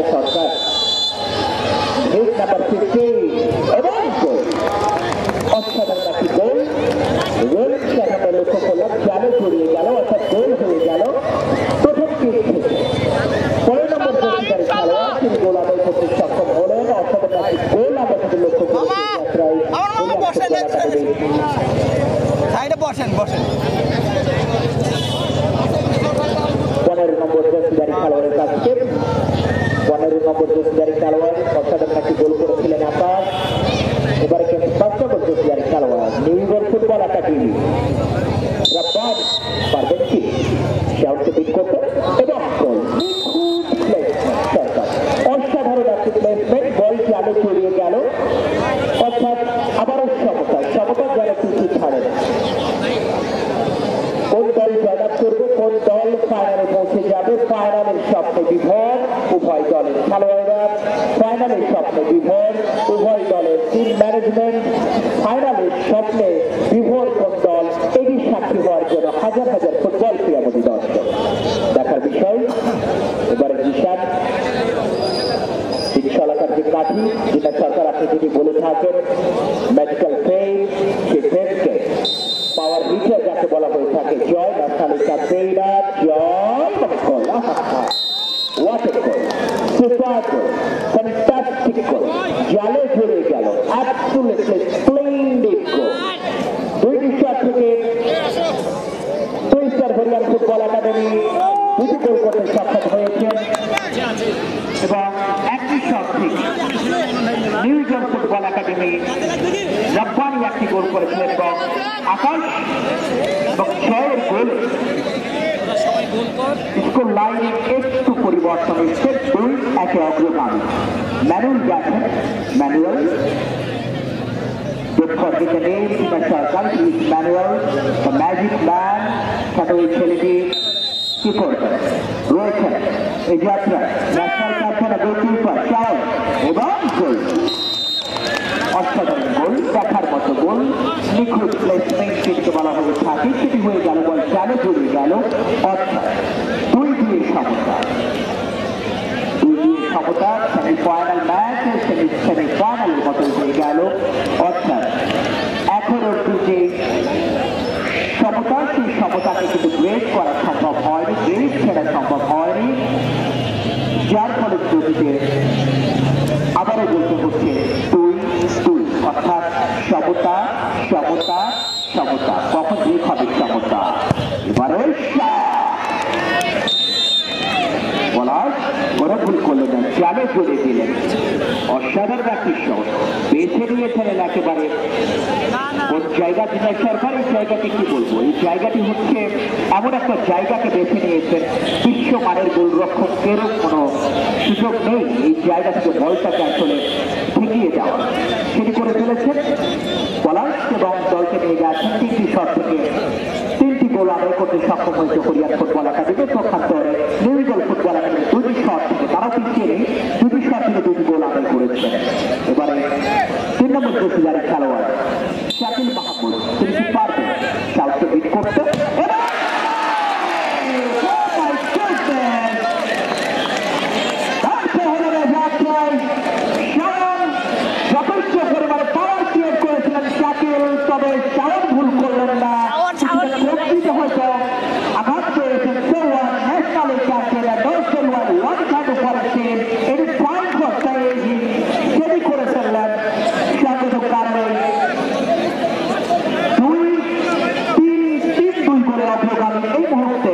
জিনা সরকার hit number 15 এবং গোল অসাধারণ একটি গোল গোল সেখানে লক্ষ্য করলাম জালে জড়িয়ে গেল অর্থাৎ গোল হয়ে গেল প্রথম কিক থেকে 15 নম্বর জার্সিধারী খেলোয়াড় তিনি গোল আদায় করতে সক্ষম হলেন অসাধারণ একটি গোল আমরা কিন্তু লক্ষ্য করেছি যাত্রায় 15 নম্বর জার্সিধারী খেলোয়াড়ের কাছ থেকে 15 নম্বর জার্সিধারী খেলোয়াড় অসাধারণ একটি গোল করেছিলেন আকাশ এবারে কিন্তু 5 নম্বর জার্সিধারী খেলোয়াড় নিউ ইয়র্ক ফুটবল একাডেমি রব্বান পারবেন কি শাউটকে বিট করতে এবং গোল সরকার অসাধারণ একটি প্লেসমেন্ট বল জালে জড়িয়ে গেল অর্থাৎ আবারও সমতা যারা কিছু ছাড়ে না কোন দল জয়লাভ করবে কোন দল ফাইনালে পৌঁছে যাবে ফাইনালের স্বপ্নে বিভোর উভয় দলের খেলোয়াড়রা ফাইনালের স্বপ্নে বিভোর উভয় দলের টিম ম্যানেজমেন্ট ফাইনালের স্বপ্নে বিভোর কোন দল এটি সাক্ষী হওয়ার জন্য হাজার হাজার ফুটবল প্রিয়মতি দর্শক দেখার বিষয় এবারে নিশান শলাকার যে কাঠি যেটা সরকার আপনি যদি বলে থাকেন ম্যাজিক্যাল ফেম সেই ফেমকে পাওয়ার হিটার যাকে বলা হয়ে থাকে জয় নাসালিকা ফেইনার জয় goal what a goal super goal fantastic goal জালে জড়ে গেল অ্যাবসলিউটলি স্প্লেন্ডিড গোল দুইটি শট থেকে টুইস্টার হরিয়ান ফুটবল একাডেমি দুটি গোল করতে সক্ষম হয়েছেন এবং একটি শট থেকে new York football academy Rabbani একটি গোল করেছিলেন এবং আকাশ এবং জয়ের গোল স্কোর লাইনে একটু পরিবর্তন হয়েছে দুই একে অগ্রগামী ম্যানুয়াল গেছেন manual Sarkar manual the magic man সাথে ওই ছেলেটি কি করবেন রয়েছেন এই যাত্রা ন্যাশনাল ক্যাপ্টেন গোলকিপার চাও এবং গোল অসাধারণ গোল দেখার মতো গোল নিখুঁত প্লেসমেন্ট যেটিকে বলা হয়ে থাকে সেটি হয়ে গেল বল জালে জড়িয়ে গেল অর্থাৎ দুই দিয়ে সমতা সেমিফাইনাল ম্যাচ সেমিফাইনালের মতো হয়ে গেল অর্থাৎ এখন অব্দি যে সমতা সেই সমতাকে কিন্তু ব্রেক করা সম্ভব হয়নি ব্রেক ছেড়া সম্ভব হয়নি যার ফলে গতিতে আবারও বলতে হচ্ছে দুই অর্থাৎ সমতা কখন ব্রেক হবে সমতা এবারে ওরা ভুল করলো না জালে জড়িয়ে দিলেন অসাধারণ একটি শট বেছে নিয়েছিলেন একেবারে কোন জায়গা যেটা সরকার এই জায়গাটি কি বলবো এই জায়গাটি হচ্ছে এমন একটা জায়গাকে বেছে নিয়েছেন বিশ্বমানের গোলরক্ষকেরও কোনো সুযোগ নেই এই জায়গা থেকে বলটাকে আসলে ঠেকিয়ে যাওয়া সেটি করে ফেলেছেন পলাশ এবং দলকে নিয়ে গেছেন তিনটি শট থেকে তিনটি গোল আদায় করতে সক্ষম হয়েছে হরিয়ান ফুটবল একাডেমি প্রখান্তরে নিউ ইয়র্ক ফুটবল একাডেমি দুটি শট থেকে তারা পিছিয়ে নেই দুটি শট থেকে দুটি গোল আদায় করেছেন এবারে 3 নম্বর জার্সিধারী খেলোয়াড় শাকিল মাহমুদ তিনি কি পারবেন সাউথকে বিট করতে যথেষ্ট পরিমাণে পাওয়ার ক্রিয়েট করেছিলেন শাকিল তবে শাওন ভুল করলেন না হয়তো আঘাত পেয়েছেন ন্যাশনাল এটি পয়েন্ট করতে সেটি করে ফেললেন স্বাগত কারণে 2-3 করে অগ্রগামী এই মুহূর্তে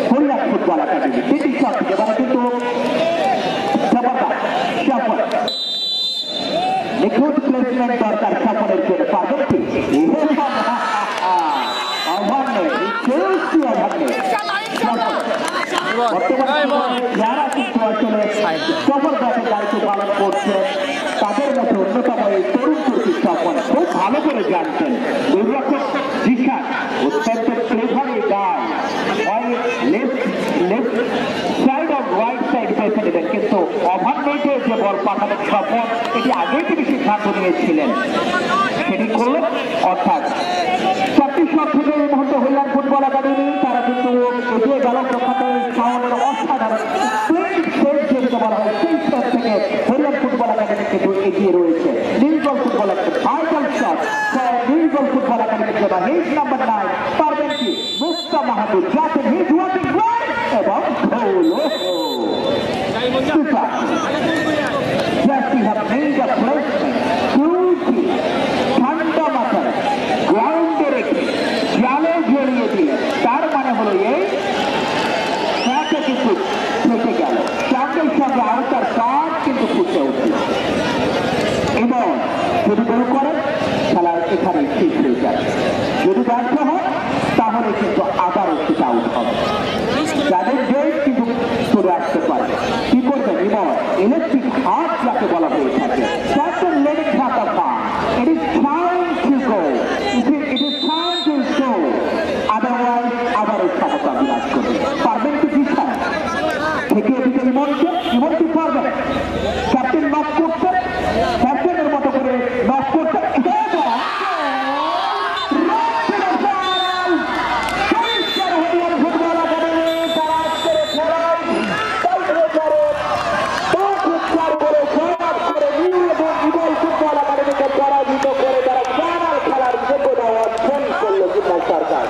হরিয়ান ফুটবল একাডেমি তিনটি শট থেকে এবারে কিন্তু নিখুঁত প্লেসমেন্ট দরকার সাফল্যের জন্য পারবেন কি অভাব নেই যারা কিন্তু আসলে সফর ব্যাপে দায়িত্ব পালন করছে তাদের মধ্যে অন্যতম এই তরুণ তুর্কি সফর খুব ভালো করে জানতেন দুর্রক্ষক জিশান অত্যন্ত ক্লেভারি গায় left side of right side বেছে নেবেন কিন্তু ওভারনেটে যে বল পাঠানোর সফর এটি আগেই তিনি সিদ্ধান্ত নিয়েছিলেন সেটি করলেন অর্থাৎ 4টি শট থেকে এই মুহূর্তে হরিয়ান ফুটবল একাডেমি তারা কিন্তু এগিয়ে গেল প্রখ্যাত শাওনের অসাধারণ যেতে বলা হয় সেভেন থেকে হরিয়ান ফুটবল একাডেমি কিন্তু এগিয়ে রয়েছে। নিউজল ফুটবল একটা ভাইটাল শট, নিউজল ফুটবল একাডেমি জন্য হিজ নাম্বার 9 পারবেন কি মুস্তা মাহমুদ যাচ্ছেন হিজ ওয়ার্কিং রাইট এবং Just he have made a placement cruelty ঠান্ডা মাথায় গ্রাউন্ডে রেখে জালে জড়িয়ে দিলে তার মানে হলো এই ম্যাচে কিন্তু থেকে গেল, সঙ্গে সঙ্গে আরো তার কাজ কিন্তু ফুটে উঠল এবং যদি গোল করেন খেলা এখানে শেষ হয়ে যাবে। যদি ব্যর্থ হয় তাহলে কিন্তু আবারও সেটা আউট হবে। যাদের জয় কিন্তু চলে আসতে পারে কি করবেন এবং ইলেকট্রিক হাত যাকে বলা হয়ে থাকে it is time to go, it is time to show, otherwise আবারও সমতা বিরাজ করবে। পারবেন কি জিতা থেকে এদিকে ইমনকে পারবেন ক্যাপ্টেন নক করতে ক্যাপ্টেনের মতো করে নক করতে পরাজিত করে তারা ফাইনাল খেলার যোগ্যতা অর্জন করলো জিম্বাবুয়ে সরকার।